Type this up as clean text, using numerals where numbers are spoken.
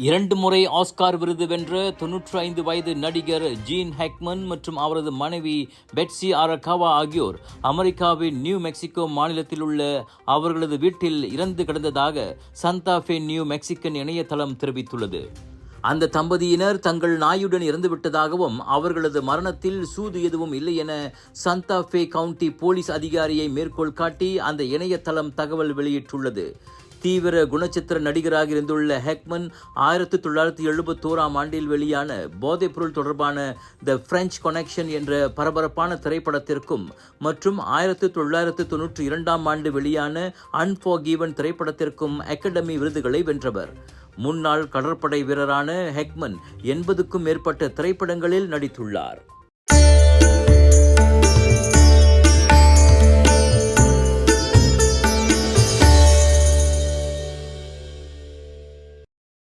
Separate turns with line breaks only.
2 முறை ஆஸ்கார் விருது வென்ற 95 வயது நடிகர் ஜீன் ஹேக்மன் மற்றும் அவரது மனைவி பெட்சி அரகாவா ஆகியோர் அமெரிக்காவின் நியூ மெக்சிகோ மாநிலத்தில் உள்ள அவர்களது வீட்டில் இறந்து கிடந்ததாக சந்தா ஃபே நியூ மெக்சிகன் இணையதளம் தெரிவித்துள்ளது. அந்த தம்பதியினர் தங்கள் நாயுடன் இறந்துவிட்டதாகவும் அவர்களது மரணத்தில் சூது எதுவும் இல்லை என சந்தா ஃபே கவுண்டி போலீஸ் அதிகாரியை மேற்கோள் காட்டி அந்த இணையதளம் தகவல் வெளியிட்டுள்ளது. தீவிர குணச்சித்திர நடிகராக இருந்துள்ள ஹேக்மன் 1971 வெளியான போதைப்பொருள் தொடர்பான த பிரெஞ்ச் கனெக்ஷன் என்ற பரபரப்பான திரைப்படத்திற்கும் மற்றும் 1992 வெளியான அன்ஃபர்கிவன் திரைப்படத்திற்கும் அகாடமி விருதுகளை வென்றவர். முன்னாள் கடற்படை வீரரான ஹேக்மன் 80க்கும் மேற்பட்ட திரைப்படங்களில் நடித்துள்ளார்.